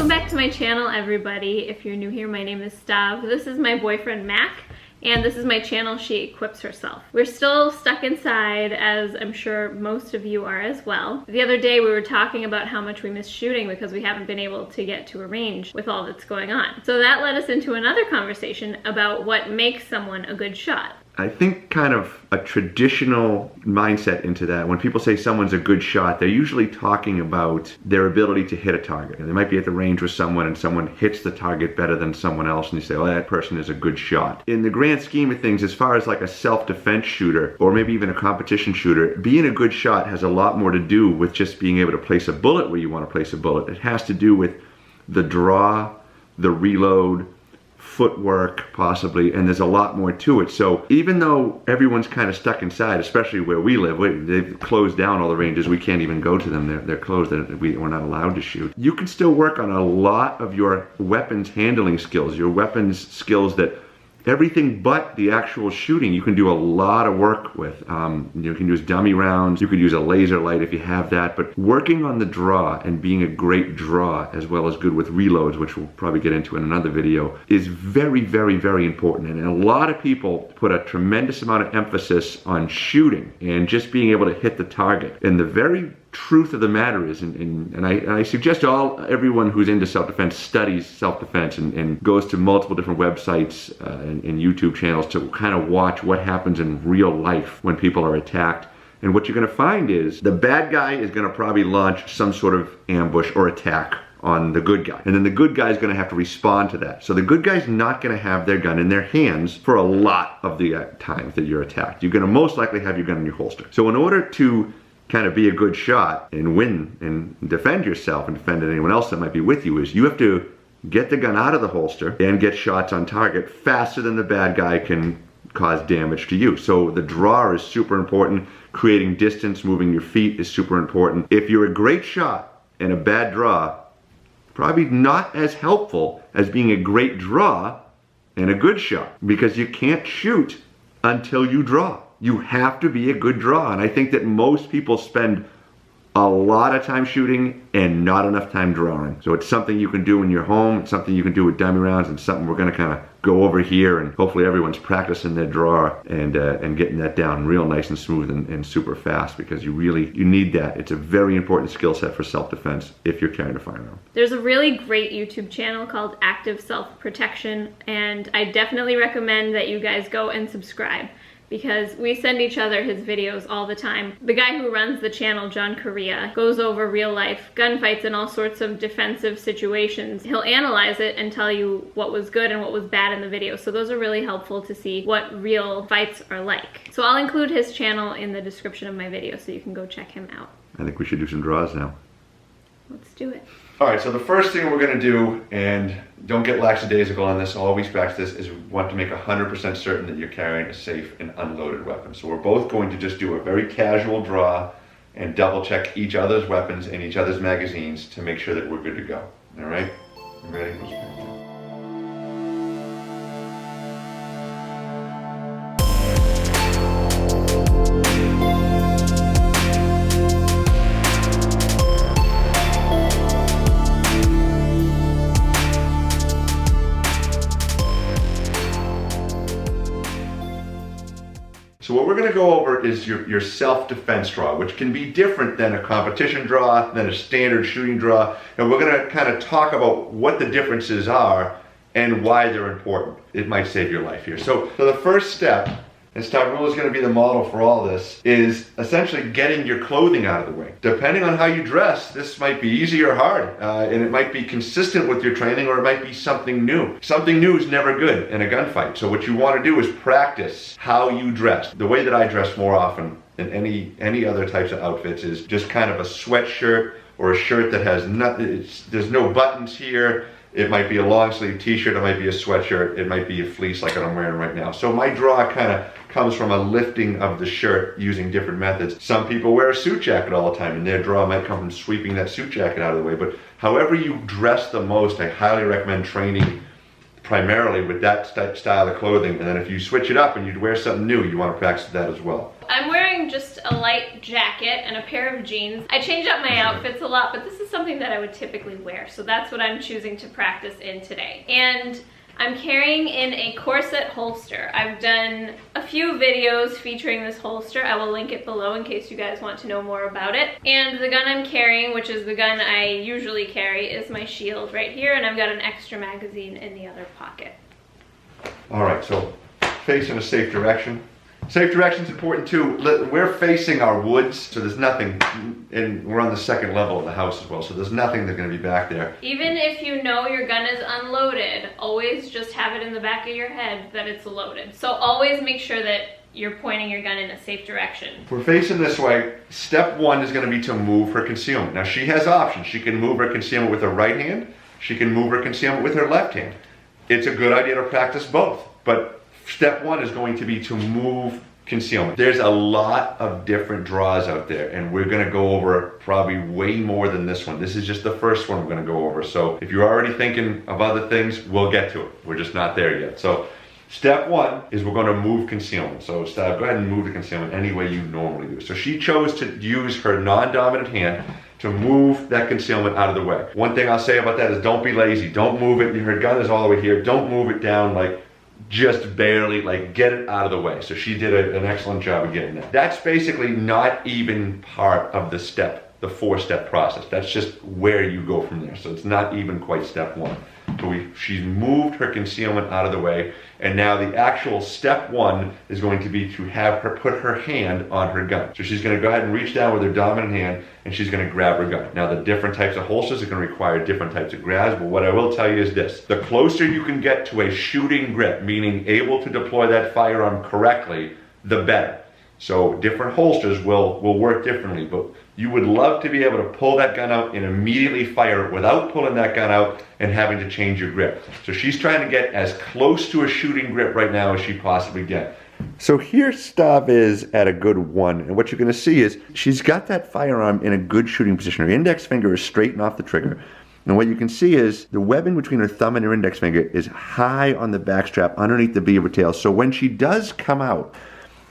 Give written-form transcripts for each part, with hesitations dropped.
Welcome back to my channel, everybody. If you're new here, my name is Stav. This is my boyfriend, Mac, and this is my channel, She Equips Herself. We're still stuck inside, as I'm sure most of you are as well. The other day we were talking about how much we miss shooting because we haven't been able to get to a range with all that's going on. So that led us into another conversation about what makes someone a good shot. I think kind of a traditional mindset into that. When people say someone's a good shot, they're usually talking about their ability to hit a target. And they might be at the range with someone and someone hits the target better than someone else and you say, oh, that person is a good shot. In the grand scheme of things, as far as like a self-defense shooter or maybe even a competition shooter, being a good shot has a lot more to do with just being able to place a bullet where you want to place a bullet. It has to do with the draw, the reload, footwork possibly, and there's a lot more to it. So even though everyone's kind of stuck inside, especially where we live, they've closed down all the ranges, we can't even go to them, they're closed, we're not allowed to shoot. You can still work on a lot of your weapons handling skills, your weapons skills that everything but the actual shooting you can do a lot of work with. You can use dummy rounds, you could use a laser light if you have that, but working on the draw and being a great draw as well as good with reloads, which we'll probably get into in another video, is very, very, very important. And a lot of people put a tremendous amount of emphasis on shooting and just being able to hit the target. And the very truth of the matter is, and I suggest everyone who's into self-defense studies self-defense and goes to multiple different websites and YouTube channels to kind of watch what happens in real life when people are attacked. And what you're going to find is the bad guy is going to probably launch some sort of ambush or attack on the good guy. And then the good guy is going to have to respond to that. So the good guy's not going to have their gun in their hands for a lot of the times that you're attacked. You're going to most likely have your gun in your holster. So in order to kind of be a good shot and win and defend yourself and defend anyone else that might be with you, is you have to get the gun out of the holster and get shots on target faster than the bad guy can cause damage to you. So the draw is super important. Creating distance, moving your feet is super important. If you're a great shot and a bad draw, probably not as helpful as being a great draw and a good shot, because you can't shoot until you draw. You have to be a good draw, and I think that most people spend a lot of time shooting and not enough time drawing. So it's something you can do in your home, it's something you can do with dummy rounds, and something we're gonna kind of go over here, and hopefully everyone's practicing their draw and getting that down real nice and smooth and super fast, because you need that. It's a very important skill set for self-defense if you're carrying a firearm. There's a really great YouTube channel called Active Self-Protection, and I definitely recommend that you guys go and subscribe, because we send each other his videos all the time. The guy who runs the channel, John Correa, goes over real life gunfights and all sorts of defensive situations. He'll analyze it and tell you what was good and what was bad in the video. So those are really helpful to see what real fights are like. So I'll include his channel in the description of my video so you can go check him out. I think we should do some draws now. Let's do it. All right, so the first thing we're gonna do, and don't get lackadaisical on this, always practice this, is we want to make 100% certain that you're carrying a safe and unloaded weapon. So we're both going to just do a very casual draw and double check each other's weapons and each other's magazines to make sure that we're good to go. All right, you ready? So what we're going to go over is your self-defense draw, which can be different than a competition draw, than a standard shooting draw. And we're going to kind of talk about what the differences are and why they're important. It might save your life here. So the first step, and Stavroula is going to be the model for all this, is essentially getting your clothing out of the way. Depending on how you dress, this might be easy or hard, and it might be consistent with your training, or it might be something new. Something new is never good in a gunfight, so what you want to do is practice how you dress. The way that I dress more often than any other types of outfits is just kind of a sweatshirt or a shirt that has nothing, there's no buttons here. It might be a long sleeve t-shirt, it might be a sweatshirt, it might be a fleece like what I'm wearing right now. So my draw kind of comes from a lifting of the shirt using different methods. Some people wear a suit jacket all the time and their draw might come from sweeping that suit jacket out of the way. But however you dress the most, I highly recommend training primarily with that style of clothing, and then if you switch it up and you wear something new, you want to practice that as well. I'm wearing just a light jacket and a pair of jeans. I change up my outfits a lot, but this is something that I would typically wear, so that's what I'm choosing to practice in today. And I'm carrying in a corset holster. I've done a few videos featuring this holster. I will link it below in case you guys want to know more about it. And the gun I'm carrying, which is the gun I usually carry, is my shield right here, and I've got an extra magazine in the other pocket. All right, so face in a safe direction. Safe direction is important too. We're facing our woods, so there's nothing, and we're on the second level of the house as well, so there's nothing that's going to be back there. Even if you know your gun is unloaded, always just have it in the back of your head that it's loaded. So always make sure that you're pointing your gun in a safe direction. If we're facing this way, step one is going to be to move her concealment. Now she has options. She can move her concealment with her right hand. She can move her concealment with her left hand. It's a good idea to practice both, but step one is going to be to move concealment. There's a lot of different draws out there, and we're going to go over probably way more than this one. This is just the first one we're going to go over. So if you're already thinking of other things, we'll get to it. We're just not there yet. So step one is we're going to move concealment. So Stav, go ahead and move the concealment any way you normally do. So she chose to use her non-dominant hand to move that concealment out of the way. One thing I'll say about that is don't be lazy. Don't move it. Her gun is all the way here. Don't move it down like just barely, like get it out of the way. So she did an excellent job of getting that. That's basically not even part of the step, the 4-step process. That's just where you go from there. So it's not even quite step one. So she's moved her concealment out of the way, and now the actual step one is going to be to have her put her hand on her gun. So she's going to go ahead and reach down with her dominant hand, and she's going to grab her gun. Now the different types of holsters are going to require different types of grabs, but what I will tell you is this: the closer you can get to a shooting grip, meaning able to deploy that firearm correctly, the better. So different holsters will work differently, but you would love to be able to pull that gun out and immediately fire it without pulling that gun out and having to change your grip. So she's trying to get as close to a shooting grip right now as she possibly can. So here Stav is at a good 1, and what you're going to see is she's got that firearm in a good shooting position. Her index finger is straight and off the trigger. And what you can see is the webbing between her thumb and her index finger is high on the back strap underneath the beaver tail. So when she does come out,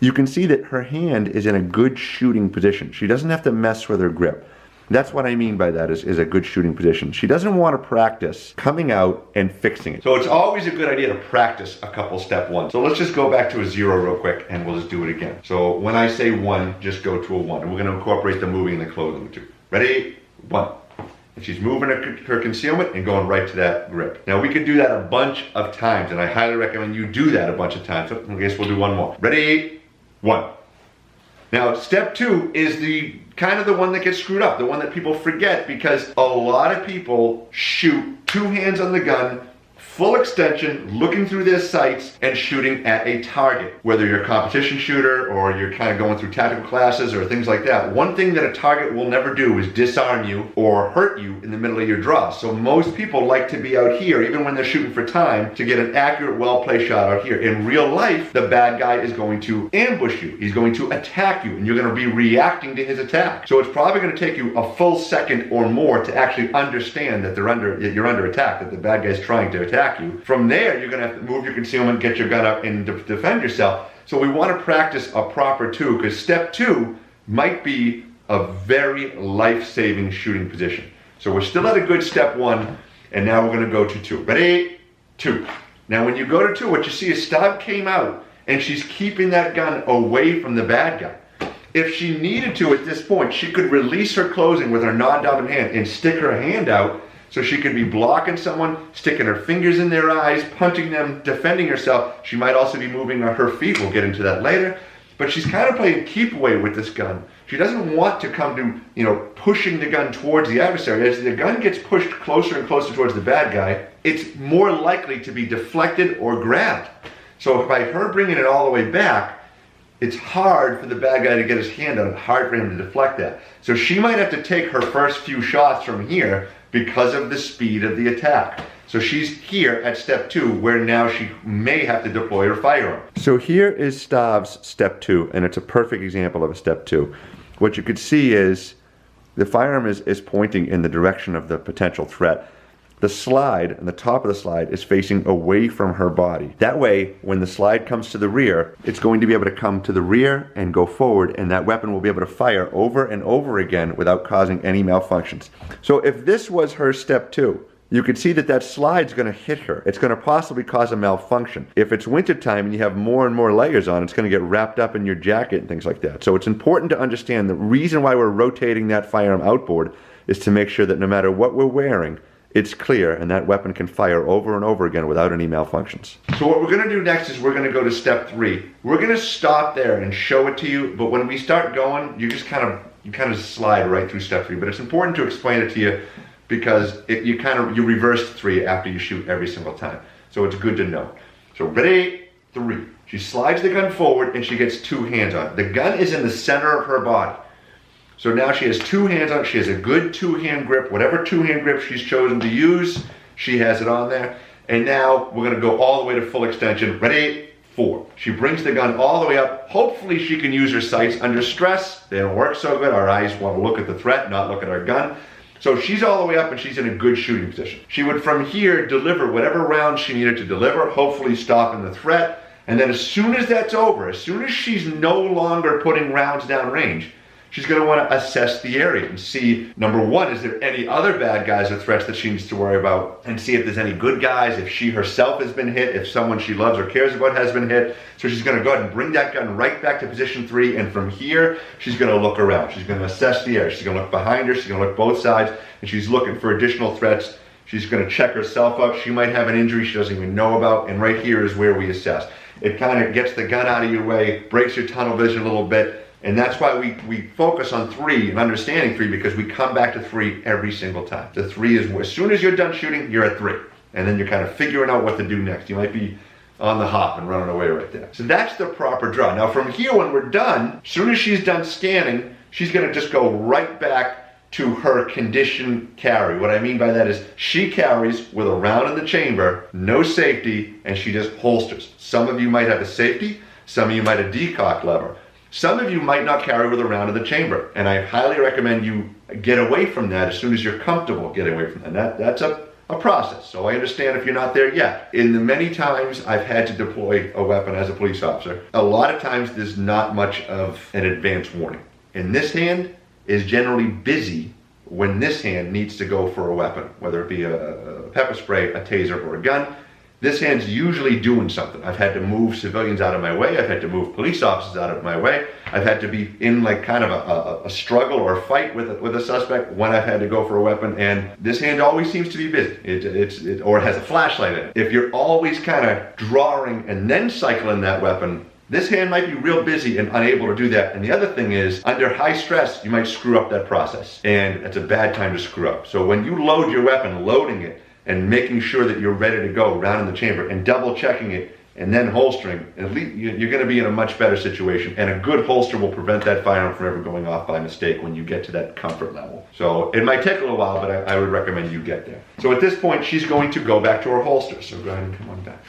you can see that her hand is in a good shooting position. She doesn't have to mess with her grip. That's what I mean by that is a good shooting position. She doesn't want to practice coming out and fixing it. So it's always a good idea to practice a couple step ones. So let's just go back to a 0 real quick and we'll just do it again. So when I say 1, just go to a 1. And we're going to incorporate the moving and the clothing too. Ready? 1. And she's moving her concealment and going right to that grip. Now we could do that a bunch of times, and I highly recommend you do that a bunch of times. So I guess we'll do one more. Ready? 1. Now step 2 is the kind of the one that gets screwed up, the one that people forget, because a lot of people shoot 2 hands on the gun, full extension, looking through their sights and shooting at a target. Whether you're a competition shooter or you're kind of going through tactical classes or things like that, one thing that a target will never do is disarm you or hurt you in the middle of your draw. So most people like to be out here, even when they're shooting for time, to get an accurate, well-placed shot out here. In real life, the bad guy is going to ambush you. He's going to attack you, and you're going to be reacting to his attack. So it's probably going to take you a full second or more to actually understand that you're under attack, that the bad guy's trying to attack you. From there, you're going to have to move your concealment, get your gun up, and defend yourself. So we want to practice a proper 2, because step 2 might be a very life-saving shooting position. So we're still at a good step 1, and now we're going to go to 2. Ready? 2. Now when you go to 2, what you see is Stav came out, and she's keeping that gun away from the bad guy. If she needed to at this point, she could release her closing with her non-dominant hand and stick her hand out, so she could be blocking someone, sticking her fingers in their eyes, punching them, defending herself. She might also be moving her feet. We'll get into that later. But she's kind of playing keep away with this gun. She doesn't want to come to, pushing the gun towards the adversary. As the gun gets pushed closer and closer towards the bad guy, it's more likely to be deflected or grabbed. So by her bringing it all the way back, it's hard for the bad guy to get his hand on it, hard for him to deflect that. So she might have to take her first few shots from here because of the speed of the attack. So she's here at step 2, where now she may have to deploy her firearm. So here is Stav's step 2, and it's a perfect example of a step 2. What you could see is the firearm is pointing in the direction of the potential threat. the slide and the top of the slide is facing away from her body. That way, when the slide comes to the rear, it's going to be able to come to the rear and go forward, and that weapon will be able to fire over and over again without causing any malfunctions. So if this was her step 2, you can see that that slide's going to hit her. It's going to possibly cause a malfunction. If it's wintertime and you have more and more layers on, it's going to get wrapped up in your jacket and things like that. So it's important to understand the reason why we're rotating that firearm outboard is to make sure that no matter what we're wearing, it's clear and that weapon can fire over and over again without any malfunctions. So what we're going to do next is we're going to go to step 3. We're going to stop there and show it to you, but when we start going, you just kind of slide right through step 3. But it's important to explain it to you because you reverse 3 after you shoot every single time. So it's good to know. So ready, 3. She slides the gun forward and she gets 2 hands on it. The gun is in the center of her body. So now she has 2 hands on it. She has a good 2-hand grip. Whatever 2-hand grip she's chosen to use, she has it on there. And now we're going to go all the way to full extension. Ready, 4. She brings the gun all the way up. Hopefully she can use her sights under stress. They don't work so good. Our eyes want to look at the threat, not look at our gun. So she's all the way up and she's in a good shooting position. She would from here deliver whatever rounds she needed to deliver, hopefully stopping the threat. And then as soon as that's over, as soon as she's no longer putting rounds down range, she's going to want to assess the area and see, number 1, is there any other bad guys or threats that she needs to worry about, and see if there's any good guys, if she herself has been hit, if someone she loves or cares about has been hit. So she's going to go ahead and bring that gun right back to position 3, and from here, she's going to look around. She's going to assess the area. She's going to look behind her. She's going to look both sides, and she's looking for additional threats. She's going to check herself out. She might have an injury she doesn't even know about, and right here is where we assess. It kind of gets the gun out of your way, breaks your tunnel vision a little bit. And that's why we focus on 3 and understanding 3, because we come back to 3 every single time. The 3 is as soon as you're done shooting, you're at 3. And then you're kind of figuring out what to do next. You might be on the hop and running away right there. So that's the proper draw. Now from here, when we're done, as soon as she's done scanning, she's going to just go right back to her condition carry. What I mean by that is she carries with a round in the chamber, no safety, and she just holsters. Some of you might have a safety. Some of you might have decock lever. Some of you might not carry with a round in the chamber, and I highly recommend you get away from that as soon as you're comfortable getting away from that. That's a process, so I understand if you're not there yet. In the many times I've had to deploy a weapon as a police officer, a lot of times there's not much of an advance warning. And this hand is generally busy when this hand needs to go for a weapon, whether it be a pepper spray, a taser, or a gun. This hand's usually doing something. I've had to move civilians out of my way. I've had to move police officers out of my way. I've had to be in like kind of a struggle or a fight with a suspect when I've had to go for a weapon. And this hand always seems to be busy. Or it has a flashlight in it. If you're always kind of drawing and then cycling that weapon, this hand might be real busy and unable to do that. And the other thing is, under high stress, you might screw up that process. And it's a bad time to screw up. So when you load your weapon, loading it, and making sure that you're ready to go round in the chamber and double checking it and then holstering, at least you're going to be in a much better situation. And a good holster will prevent that firearm from ever going off by mistake when you get to that comfort level. So it might take a little while, but I would recommend you get there. So at this point, she's going to go back to her holster. So go ahead and come on back.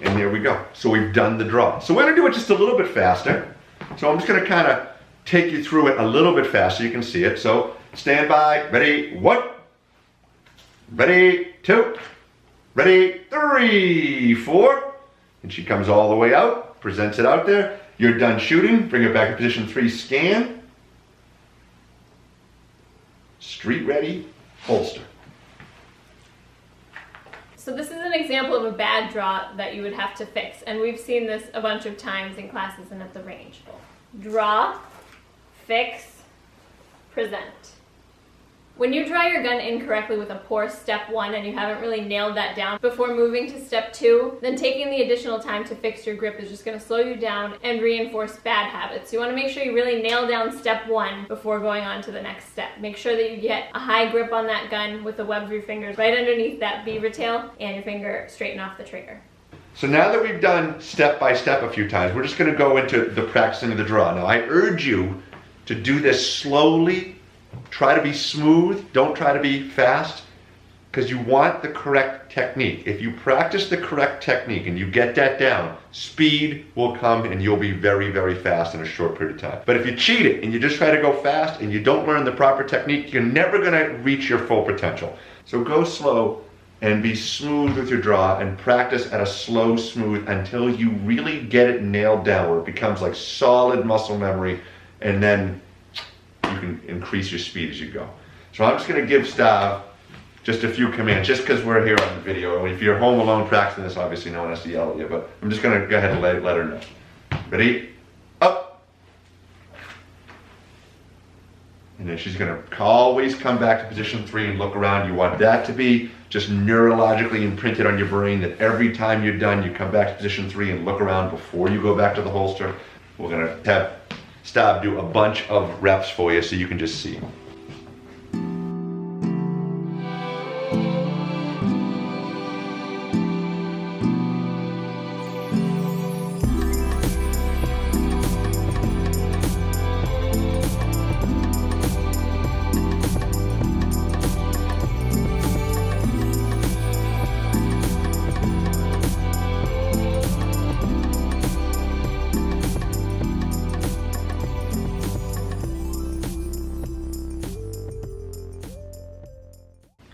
And there we go. So we've done the draw. So we're going to do it just a little bit faster. So I'm just going to kind of take you through it a little bit faster so you can see it. So stand by, ready, 1, ready, 2, ready, 3, 4. And she comes all the way out, presents it out there. You're done shooting, bring it back to position 3, scan. Street ready, holster. So this is an example of a bad draw that you would have to fix. And we've seen this a bunch of times in classes and at the range. Draw, fix, present. When you draw your gun incorrectly with a poor step 1 and you haven't really nailed that down before moving to step 2, then taking the additional time to fix your grip is just going to slow you down and reinforce bad habits. So you want to make sure you really nail down step 1 before going on to the next step. Make sure that you get a high grip on that gun with the web of your fingers right underneath that beaver tail and your finger straighten off the trigger. So now that we've done step by step a few times, we're just going to go into the practicing of the draw. Now I urge you to do this slowly. Try to be smooth. Don't try to be fast. because you want the correct technique. If you practice the correct technique and you get that down, speed will come and you'll be very, very fast in a short period of time. But if you cheat it and you just try to go fast and you don't learn the proper technique, you're never gonna reach your full potential. So go slow and be smooth with your draw and practice at a slow, smooth until you really get it nailed down where it becomes like solid muscle memory, and then you can increase your speed as you go. So I'm just gonna give Stav just a few commands, just because we're here on the video. And if you're home alone practicing this, obviously no one has to yell at you, but I'm just gonna go ahead and let her know. Ready? Up. And then she's gonna always come back to position 3 and look around. You want that to be just neurologically imprinted on your brain, that every time you're done, you come back to position 3 and look around before you go back to the holster. We're gonna have Stav do a bunch of reps for you so you can just see.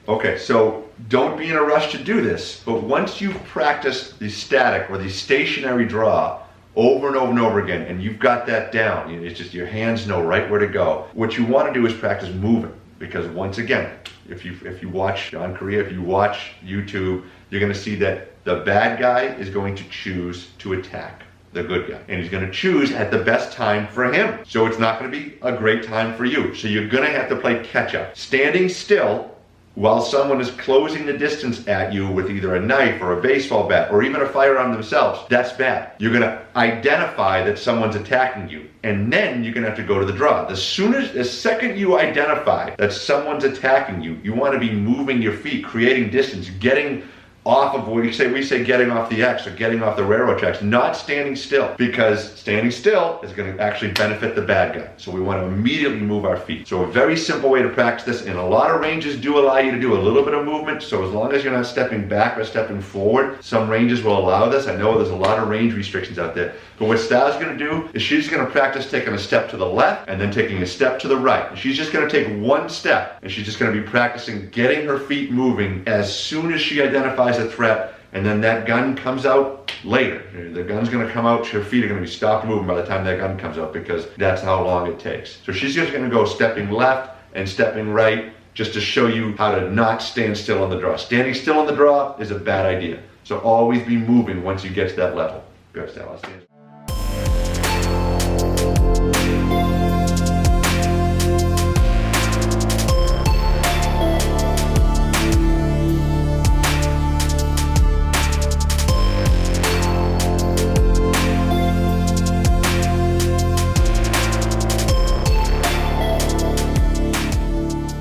Okay, so don't be in a rush to do this, but once you've practiced the static or the stationary draw over and over and over again, and you've got that down, it's just your hands know right where to go. What you want to do is practice moving, because once again, if you watch John Korea, if you watch YouTube, you're going to see that the bad guy is going to choose to attack the good guy, and he's going to choose at the best time for him. So it's not going to be a great time for you. So you're going to have to play catch up. Standing still while someone is closing the distance at you with either a knife or a baseball bat or even a firearm themselves, that's bad. You're gonna identify that someone's attacking you, and then you're gonna have to go to the draw. The second you identify that someone's attacking you, you wanna be moving your feet, creating distance, getting off of what we say getting off the X or getting off the railroad tracks, not standing still, because standing still is going to actually benefit the bad guy. So we want to immediately move our feet. So a very simple way to practice this, and a lot of ranges do allow you to do a little bit of movement, so as long as you're not stepping back or stepping forward, some ranges will allow this. I know there's a lot of range restrictions out there, but what Stav's going to do is she's going to practice taking a step to the left and then taking a step to the right. And she's just going to take one step, and she's just going to be practicing getting her feet moving as soon as she identifies a threat, and then that gun comes out later. The gun's gonna come out, her feet are gonna be stopped moving by the time that gun comes out, because that's how long it takes. So she's just gonna go stepping left and stepping right, just to show you how to not stand still on the draw. Standing still on the draw is a bad idea. So always be moving once you get to that level. Good, Sal, I'll stand.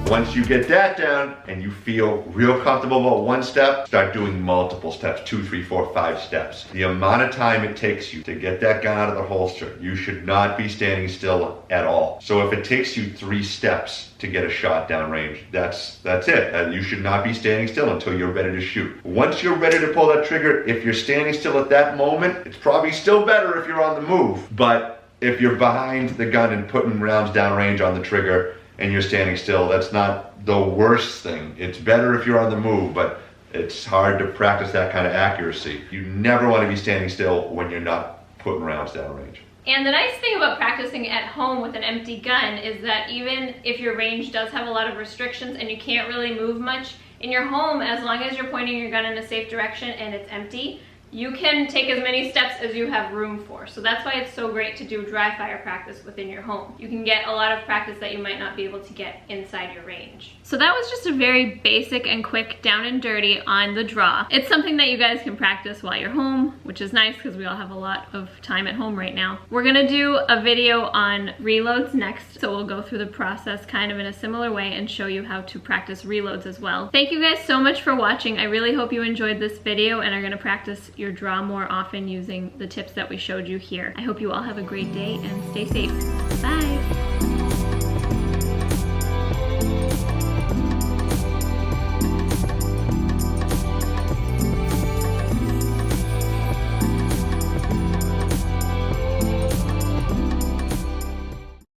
Once you get that down and you feel real comfortable about one step, start doing multiple steps, 2, 3, 4, 5 steps. The amount of time it takes you to get that gun out of the holster, you should not be standing still at all. So if it takes you 3 steps to get a shot downrange, that's it. And you should not be standing still until you're ready to shoot. Once you're ready to pull that trigger, if you're standing still at that moment, it's probably still better if you're on the move. But if you're behind the gun and putting rounds downrange on the trigger, and you're standing still, that's not the worst thing. It's better if you're on the move, but it's hard to practice that kind of accuracy. You never want to be standing still when you're not putting rounds downrange. And the nice thing about practicing at home with an empty gun is that even if your range does have a lot of restrictions and you can't really move much, in your home, as long as you're pointing your gun in a safe direction and it's empty, you can take as many steps as you have room for. So that's why it's so great to do dry fire practice within your home. You can get a lot of practice that you might not be able to get inside your range. So that was just a very basic and quick down and dirty on the draw. It's something that you guys can practice while you're home, which is nice because we all have a lot of time at home right now. We're gonna do a video on reloads next, so we'll go through the process kind of in a similar way and show you how to practice reloads as well. Thank you guys so much for watching. I really hope you enjoyed this video and are gonna practice your draw more often using the tips that we showed you here. I hope you all have a great day and stay safe. Bye!